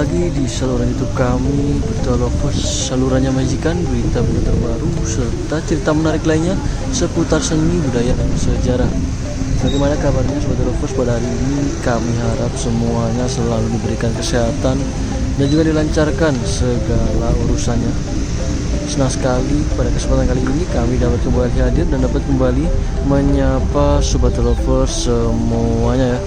lagi di saluran YouTube kami, Berita Lovers, salurannya menyajikan berita-berita terbaru serta cerita menarik lainnya seputar seni, budaya, dan sejarah. Bagaimana kabarnya Sobat Lovers pada hari ini? Kami harap semuanya selalu diberikan kesehatan dan juga dilancarkan segala urusannya. Senang sekali pada kesempatan kali ini kami dapat kembali hadir dan dapat kembali menyapa Sobat Lovers semuanya ya.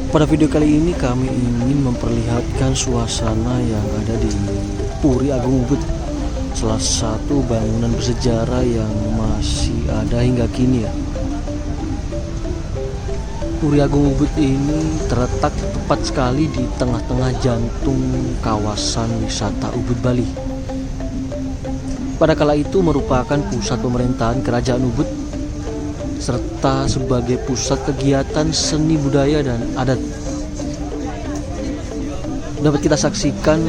Pada video kali ini kami ingin memperlihatkan suasana yang ada di Puri Agung Ubud, salah satu bangunan bersejarah yang masih ada hingga kini ya. Puri Agung Ubud ini terletak tepat sekali di tengah-tengah jantung kawasan wisata Ubud, Bali. Pada kala itu merupakan pusat pemerintahan Kerajaan Ubud serta sebagai pusat kegiatan seni budaya dan adat. Dapat kita saksikan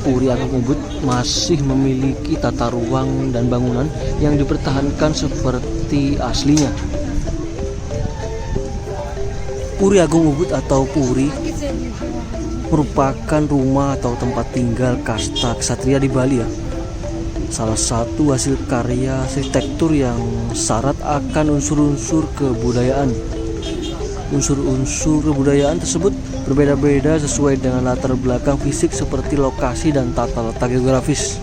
Puri Agung Ubud masih memiliki tata ruang dan bangunan yang dipertahankan seperti aslinya. Puri Agung Ubud atau Puri merupakan rumah atau tempat tinggal kasta ksatria di Bali ya. Salah satu hasil karya arsitektur yang syarat akan unsur-unsur kebudayaan. Unsur-unsur kebudayaan tersebut berbeda-beda sesuai dengan latar belakang fisik seperti lokasi dan tata letak geografis.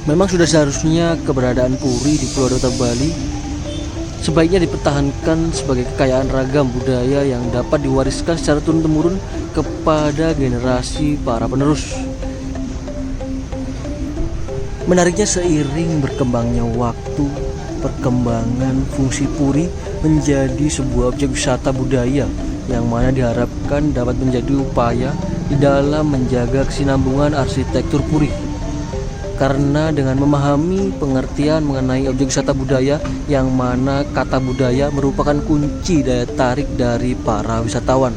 Memang sudah seharusnya keberadaan Puri di Pulau Dewata Bali sebaiknya dipertahankan sebagai kekayaan ragam budaya yang dapat diwariskan secara turun-temurun kepada generasi para penerus. Menariknya seiring berkembangnya waktu, perkembangan fungsi Puri menjadi sebuah objek wisata budaya yang mana diharapkan dapat menjadi upaya di dalam menjaga kesinambungan arsitektur Puri. Karena dengan memahami pengertian mengenai objek wisata budaya yang mana kata budaya merupakan kunci daya tarik dari para wisatawan,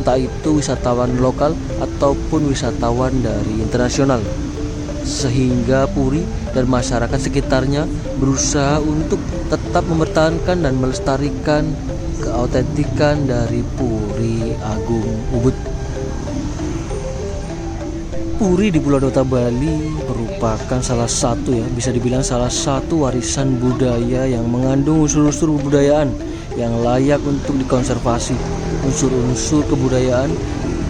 entah itu wisatawan lokal ataupun wisatawan dari internasional. Sehingga Puri dan masyarakat sekitarnya berusaha untuk tetap mempertahankan dan melestarikan keautentikan dari Puri Agung Ubud. Puri di Pulau Dewata Bali merupakan salah satu bisa dibilang salah satu warisan budaya yang mengandung unsur-unsur kebudayaan yang layak untuk dikonservasi. Unsur-unsur kebudayaan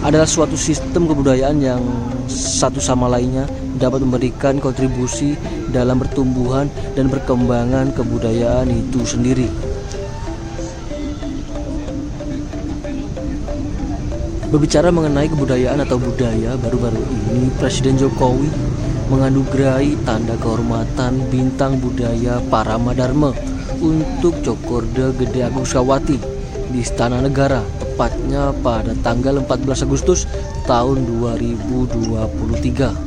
adalah suatu sistem kebudayaan yang satu sama lainnya dapat memberikan kontribusi dalam pertumbuhan dan perkembangan kebudayaan itu sendiri. Berbicara mengenai kebudayaan atau budaya, baru-baru ini Presiden Jokowi menganugerahi tanda kehormatan Bintang Budaya Parama Dharma untuk Cokorda Gede Agung Sukawati di Istana Negara, tepatnya pada tanggal 14 Agustus tahun 2023.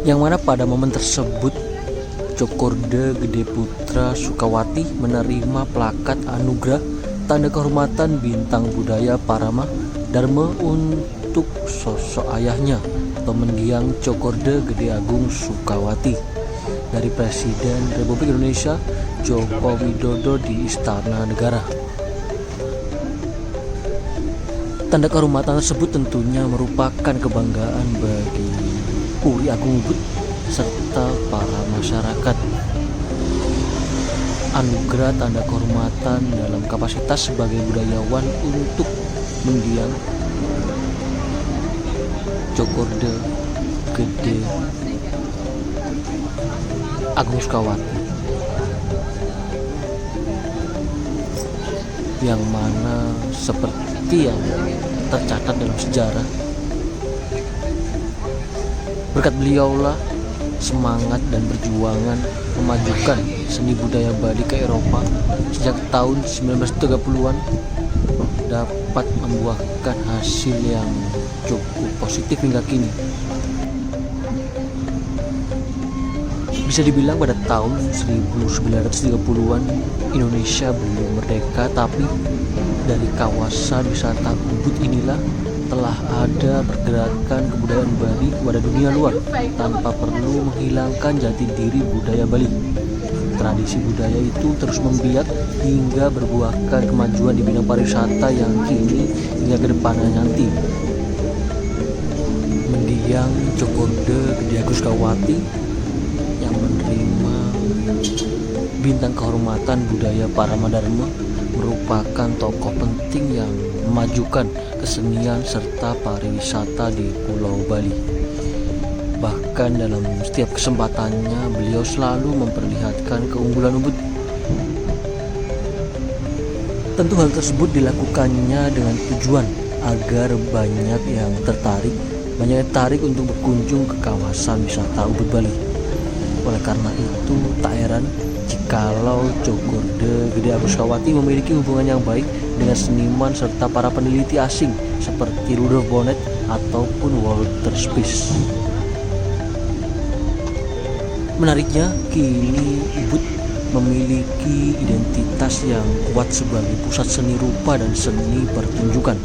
Yang mana pada momen tersebut Cokorda Gede Putra Sukawati menerima plakat anugerah tanda kehormatan Bintang Budaya Parama Dharma untuk sosok ayahnya atau mendiang Cokorda Gede Agung Sukawati dari Presiden Republik Indonesia Joko Widodo di Istana Negara. Tanda kehormatan tersebut tentunya merupakan kebanggaan bagi Puri Agung Ubud serta para masyarakat. Anugerah tanda kehormatan dalam kapasitas sebagai budayawan untuk mendiang Cokorda Gede Agung Sukawati, yang mana seperti yang tercatat dalam sejarah, berkat beliaulah semangat dan perjuangan memajukan seni budaya Bali ke Eropa sejak tahun 1930-an dapat membuahkan hasil yang cukup positif hingga kini. Bisa dibilang pada tahun 1930-an Indonesia belum merdeka, tapi dari kawasan wisata Ubud inilah telah ada pergerakan kebudayaan Bali kepada dunia luar tanpa perlu menghilangkan jati diri budaya Bali. Tradisi budaya itu terus membiak hingga berbuahkan kemajuan di bidang pariwisata yang kini hingga ke depannya nanti. Mendiang Cokorda Gede Agus Kawati yang menerima bintang kehormatan budaya Paramadharma merupakan tokoh penting yang memajukan kesenian serta pariwisata di Pulau Bali. Bahkan dalam setiap kesempatannya beliau selalu memperlihatkan keunggulan Ubud. Tentu hal tersebut dilakukannya dengan tujuan agar banyak yang tertarik untuk berkunjung ke kawasan wisata Ubud Bali. Oleh karena itu, tak heran jikalau Cokorda Gede Agus Kawati memiliki hubungan yang baik dengan seniman serta para peneliti asing seperti Rudolf Bonnet ataupun Walter Spies. Menariknya, kini Ubud memiliki identitas yang kuat sebagai pusat seni rupa dan seni pertunjukan.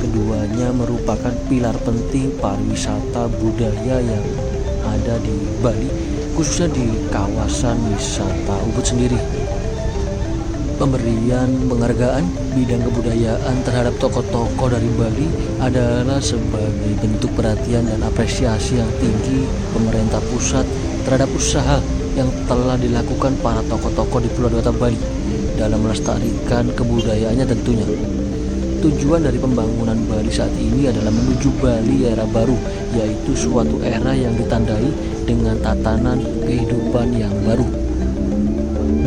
Keduanya merupakan pilar penting pariwisata budaya yang ada di Bali, khususnya di kawasan wisata Ubud sendiri. Pemberian penghargaan bidang kebudayaan terhadap tokoh-tokoh dari Bali adalah sebagai bentuk perhatian dan apresiasi yang tinggi pemerintah pusat terhadap usaha yang telah dilakukan para tokoh-tokoh di Pulau Dewata Bali dalam melestarikan kebudayaannya tentunya. Tujuan dari pembangunan Bali saat ini adalah menuju Bali era baru, yaitu suatu era yang ditandai dengan tatanan kehidupan yang baru.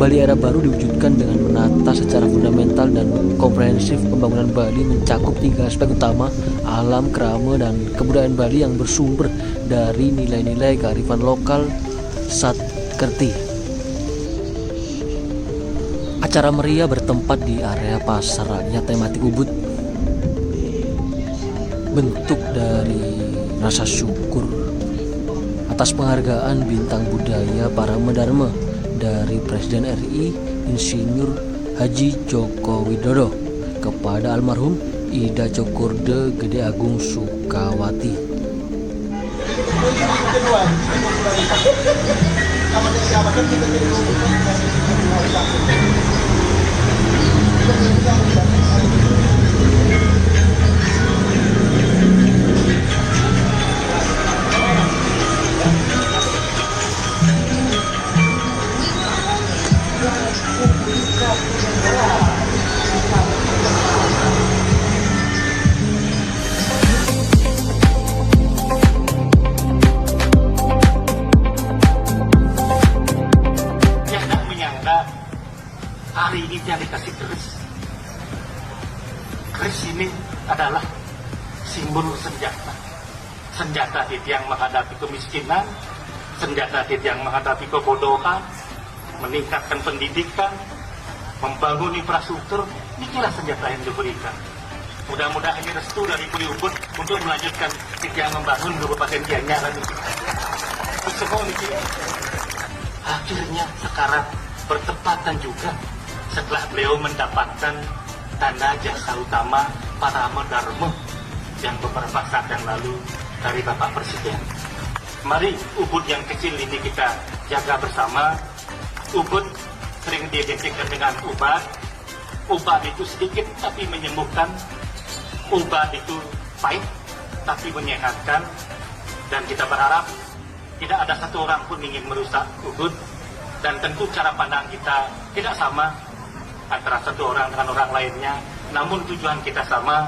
Bali era baru diwujudkan dengan menata secara fundamental dan komprehensif. Pembangunan Bali mencakup 3 aspek utama: alam, kerama, dan kebudayaan Bali yang bersumber dari nilai-nilai kearifan lokal Satkerti. Acara meriah bertempat di area pasar rakyat tematik Ubud. Bentuk dari rasa syukur atas penghargaan bintang budaya Paramadharma dari Presiden RI Insinyur Haji Joko Widodo kepada almarhum Ida Cokorda Gede Agung Sukawati. Hari ini yang dikasih keris. Keris ini adalah simbol senjata. Senjata yang menghadapi kemiskinan, senjata yang menghadapi kebodohan, meningkatkan pendidikan, membangun infrastruktur. Inilah senjata yang diberikan. Mudah-mudahan ini restu dari Puri Ubud untuk melanjutkan yang membangun Kabupaten Gianyar ini. Semua ini akhirnya sekarang bertepatan juga setelah beliau mendapatkan tanda jasa utama Paramadharma yang beberapa saat yang lalu dari Bapak Presiden. Mari Ubud yang kecil ini kita jaga bersama. Ubud sering diidentikan dengan ubat. Ubat itu sedikit tapi menyembuhkan. Ubat itu pahit tapi menyehatkan. Dan kita berharap tidak ada satu orang pun ingin merusak Ubud. Dan tentu cara pandang kita tidak sama antara satu orang dengan orang lainnya, namun tujuan kita sama,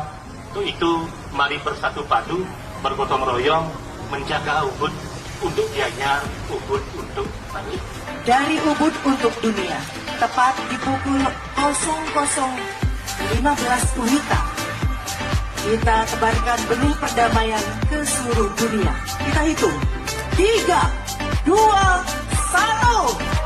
itu mari bersatu padu, bergotong royong, menjaga Ubud untuk Gianyar, Ubud untuk Bali. Dari Ubud untuk dunia, tepat di pukul 00.15 WITA, kita tebarkan benih perdamaian ke seluruh dunia. Kita hitung, 3, 2, 1.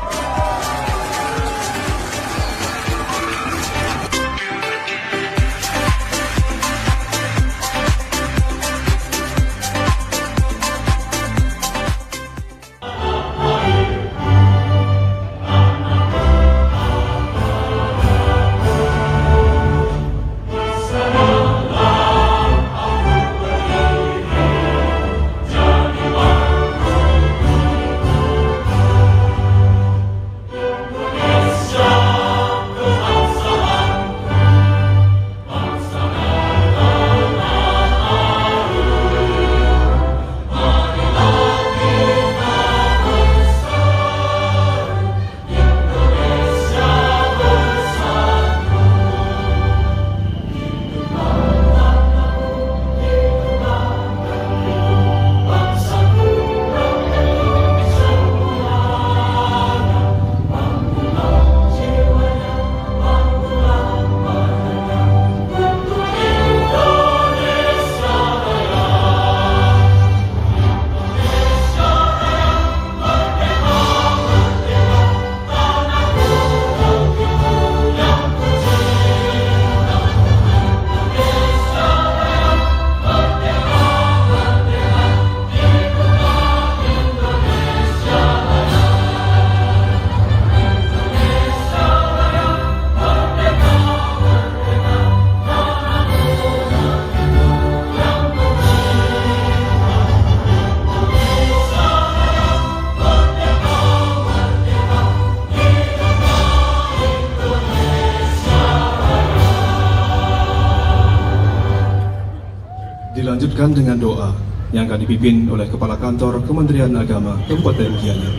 dilanjutkan dengan doa yang akan dipimpin oleh Kepala Kantor Kementerian Agama Kabupaten Gianyar.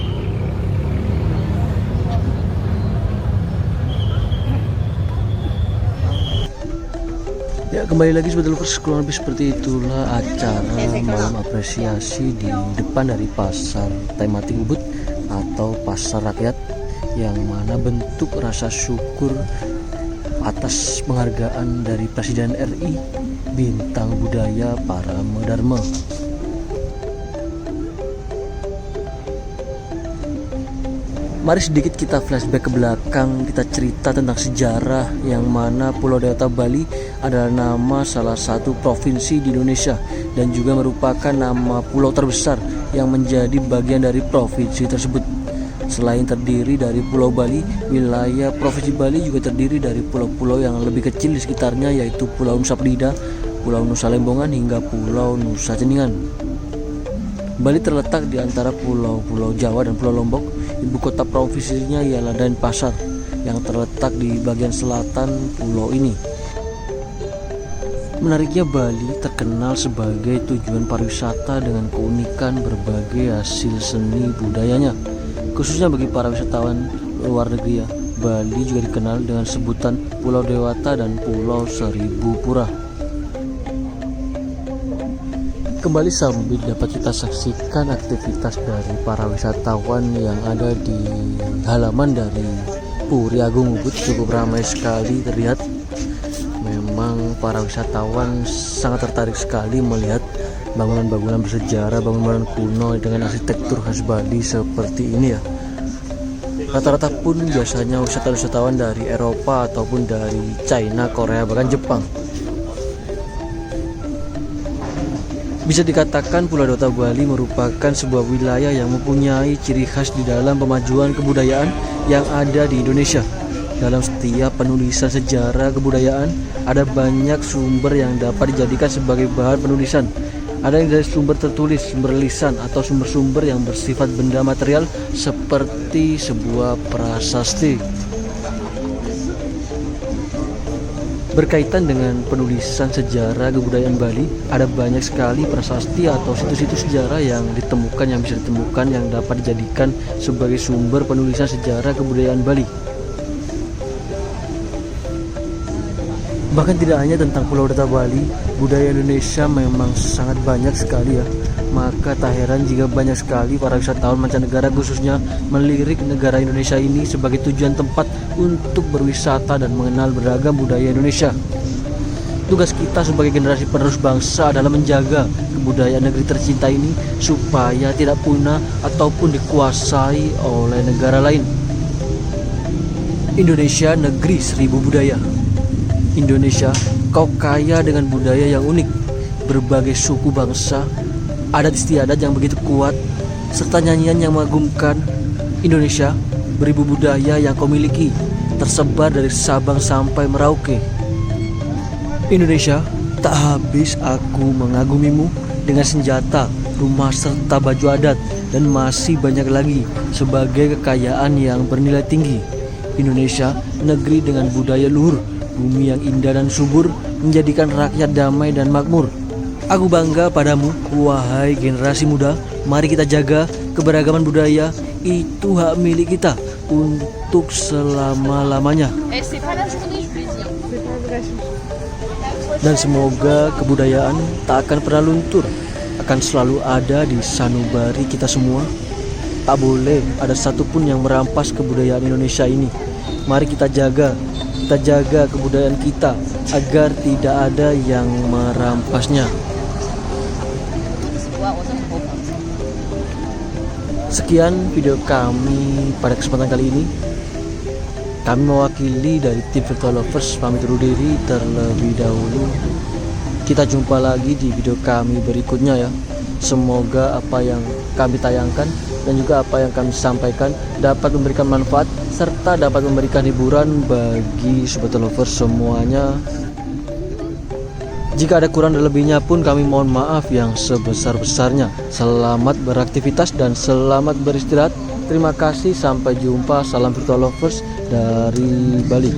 Ya, kembali lagi Sobat Lovers, kurang lebih seperti itulah acara malam apresiasi di depan dari pasar tematik Ubud atau pasar rakyat, yang mana bentuk rasa syukur atas penghargaan dari Presiden RI, Bintang Budaya Parama Dharma. Mari sedikit kita flashback ke belakang, kita cerita tentang sejarah yang mana Pulau Dewata Bali adalah nama salah satu provinsi di Indonesia dan juga merupakan nama pulau terbesar yang menjadi bagian dari provinsi tersebut. Selain terdiri dari Pulau Bali, wilayah Provinsi Bali juga terdiri dari pulau-pulau yang lebih kecil di sekitarnya, yaitu Pulau Nusa Penida, Pulau Nusa Lembongan, hingga Pulau Nusa Ceningan. Bali terletak di antara pulau-pulau Jawa dan Pulau Lombok. Ibu kota provinsinya ialah Denpasar yang terletak di bagian selatan pulau ini. Menariknya, Bali terkenal sebagai tujuan pariwisata dengan keunikan berbagai hasil seni budayanya. Khususnya bagi para wisatawan luar negeri ya, Bali juga dikenal dengan sebutan Pulau Dewata dan Pulau Seribu Pura. Kembali sambil dapat kita saksikan aktivitas dari para wisatawan yang ada di halaman dari Puri Agung Ubud. Cukup ramai sekali terlihat. Memang para wisatawan sangat tertarik sekali melihat bangunan-bangunan bersejarah, bangunan kuno dengan arsitektur khas Bali seperti ini ya. Rata-rata pun biasanya wisatawan dari Eropa ataupun dari China, Korea, bahkan Jepang. Bisa dikatakan Pulau Dewata Bali merupakan sebuah wilayah yang mempunyai ciri khas di dalam pemajuan kebudayaan yang ada di Indonesia. Dalam setiap penulisan sejarah kebudayaan, ada banyak sumber yang dapat dijadikan sebagai bahan penulisan. Ada yang dari sumber tertulis, sumber lisan, atau sumber-sumber yang bersifat benda material seperti sebuah prasasti. Berkaitan dengan penulisan sejarah kebudayaan Bali, ada banyak sekali prasasti atau situs-situs sejarah yang bisa ditemukan yang dapat dijadikan sebagai sumber penulisan sejarah kebudayaan Bali. Bahkan tidak hanya tentang Pulau Dewata Bali, budaya Indonesia memang sangat banyak sekali ya. Maka tak heran jika banyak sekali para wisatawan mancanegara khususnya melirik negara Indonesia ini sebagai tujuan tempat untuk berwisata dan mengenal beragam budaya Indonesia. Tugas kita sebagai generasi penerus bangsa adalah menjaga kebudayaan negeri tercinta ini supaya tidak punah ataupun dikuasai oleh negara lain. Indonesia negeri seribu budaya. Indonesia, kau kaya dengan budaya yang unik, berbagai suku bangsa, adat istiadat yang begitu kuat, serta nyanyian yang mengagumkan. Indonesia, beribu budaya yang kau miliki, tersebar dari Sabang sampai Merauke. Indonesia, tak habis aku mengagumimu dengan senjata, rumah serta baju adat, dan masih banyak lagi sebagai kekayaan yang bernilai tinggi. Indonesia, negeri dengan budaya luhur, bumi yang indah dan subur, menjadikan rakyat damai dan makmur. Aku bangga padamu, wahai generasi muda. Mari kita jaga keberagaman budaya, itu hak milik kita untuk selama-lamanya. Dan semoga kebudayaan tak akan pernah luntur, akan selalu ada di sanubari kita semua. Tak boleh ada satupun yang merampas kebudayaan Indonesia ini. Mari kita jaga kebudayaan kita agar tidak ada yang merampasnya. Sekian video kami pada kesempatan kali ini. Kami mewakili dari tim Virtual Lovers pamit undur diri terlebih dahulu. Kita jumpa lagi di video kami berikutnya ya. Semoga apa yang kami tayangkan dan juga apa yang kami sampaikan dapat memberikan manfaat serta dapat memberikan hiburan bagi Sobat Lovers semuanya. Jika ada kurang dan lebihnya pun kami mohon maaf yang sebesar-besarnya. Selamat beraktivitas dan selamat beristirahat. Terima kasih, sampai jumpa. Salam Virtual Lovers dari Bali.